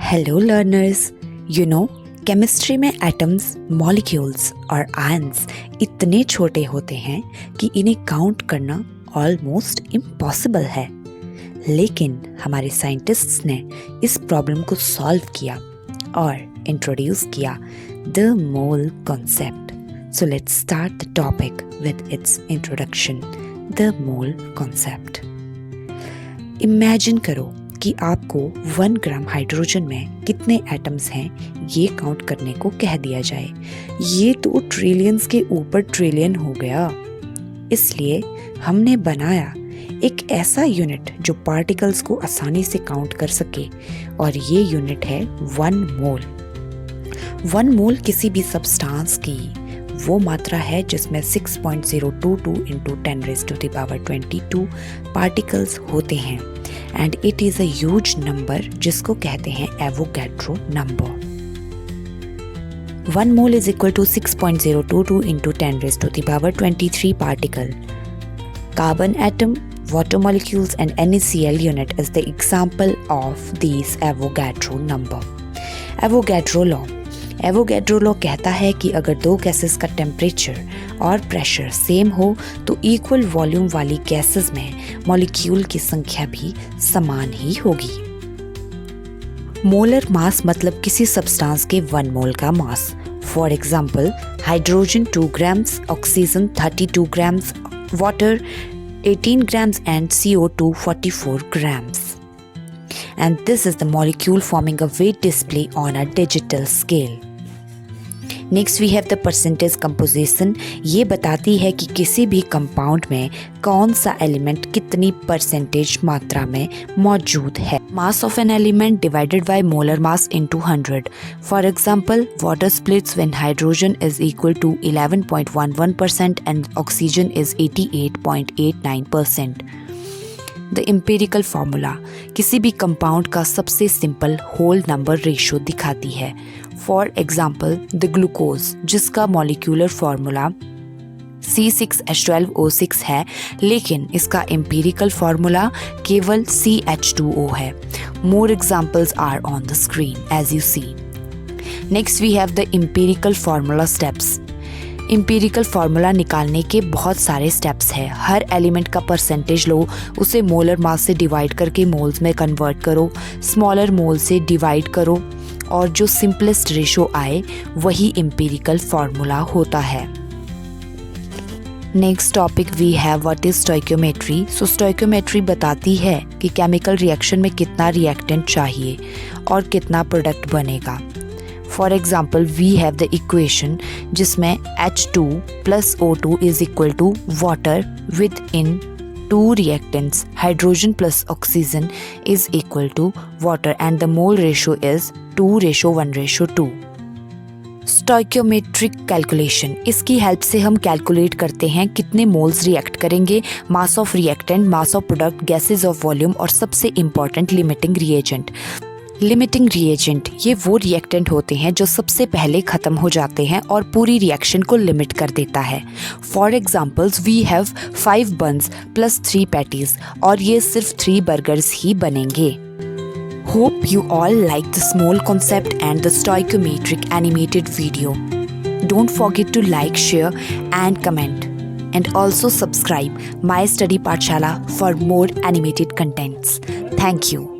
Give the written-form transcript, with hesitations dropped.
Hello learners, chemistry में atoms, molecules और ions इतने छोटे होते हैं कि इन्हें काउंट करना ऑलमोस्ट इम्पॉसिबल है। लेकिन हमारे साइंटिस्ट्स ने इस प्रॉब्लम को सॉल्व किया और इंट्रोड्यूस किया the mole concept. So let's start the topic with its introduction, the mole concept. Imagine करो कि आपको 1 ग्राम हाइड्रोजन में कितने एटम्स हैं ये काउंट करने को कह दिया जाए। ये तो ट्रिलियंस के ऊपर ट्रिलियन हो गया। इसलिए हमने बनाया एक ऐसा यूनिट जो पार्टिकल्स को आसानी से काउंट कर सके, और ये यूनिट है 1 मोल। 1 मोल किसी भी सब्सटेंस की वो मात्रा है जिसमें 6.022 into 10⁻22 पार्टिकल्स होते हैं, and it is a huge number जिसको कहते हैं Avogadro number. 1 mole is equal to 6.022 into 10⁻23 particle. Carbon atom, water molecules and NaCl unit is the example of these Avogadro number. Avogadro law कहता है कि अगर 2 gases का temperature और pressure same हो तो इक्वल वॉल्यूम वाली गैसेस में मॉलिक्यूल की संख्या भी समान ही होगी। मोलर मास मतलब किसी सब्सटेंस के 1 मोल का मास। For example, hydrogen 2 grams, oxygen 32 grams, water 18 grams and CO2 44 grams. And this is the molecule forming a weight display on a digital scale. Next we have the percentage composition. ये बताती है कि किसी भी कंपाउंड में कौन सा element कितनी परसेंटेज मात्रा में मौजूद है। Mass of an element divided by molar mass into 100. For example, water splits when hydrogen is equal to 11.11% and oxygen is 88.89%. The empirical formula किसी भी कंपाउंड का सबसे सिंपल होल नंबर रेशियो दिखाती है। फॉर एग्जाम्पल, द ग्लूकोज जिसका molecular formula C6H12O6 है, लेकिन इसका एम्पिरिकल फॉर्मूला केवल CH2O है। More examples are on the screen as you see. Next we have the empirical formula steps. Empirical formula निकालने के बहुत सारे स्टेप्स हैं। हर एलिमेंट का परसेंटेज लो, उसे मोलर मास से डिवाइड करके मोल्स में कन्वर्ट करो, स्मॉलर मोल से डिवाइड करो, और जो सिंपलेस्ट रेशो आए वही एम्पिरिकल फार्मूला होता है। Next topic we have what is stoichiometry. So stoichiometry बताती है कि केमिकल रिएक्शन में कितना रिएक्टेंट चाहिए और कितना प्रोडक्ट बनेगा। For example, we have the equation जिसमें H2 plus O2 is equal to water with in 2 reactants, hydrogen plus oxygen is equal to water, and the mole ratio is 2:1:2. Stoichiometric calculation, इसकी help से हम calculate करते हैं कितने moles react करेंगे, mass of reactant, mass of product, gases of volume, और सबसे important limiting reagent. Limiting reagent ये वो रिएक्टेंट होते हैं जो सबसे पहले ख़त्म हो जाते हैं और पूरी रिएक्शन को लिमिट कर देता है। For examples, we have 5 buns plus 3 patties, और ये सिर्फ 3 बर्गर्स ही बनेंगे। Hope you all like this mole concept and the stoichiometric animated video. Don't forget to like, share and comment, and also subscribe my study Pathshala for more animated contents. Thank you.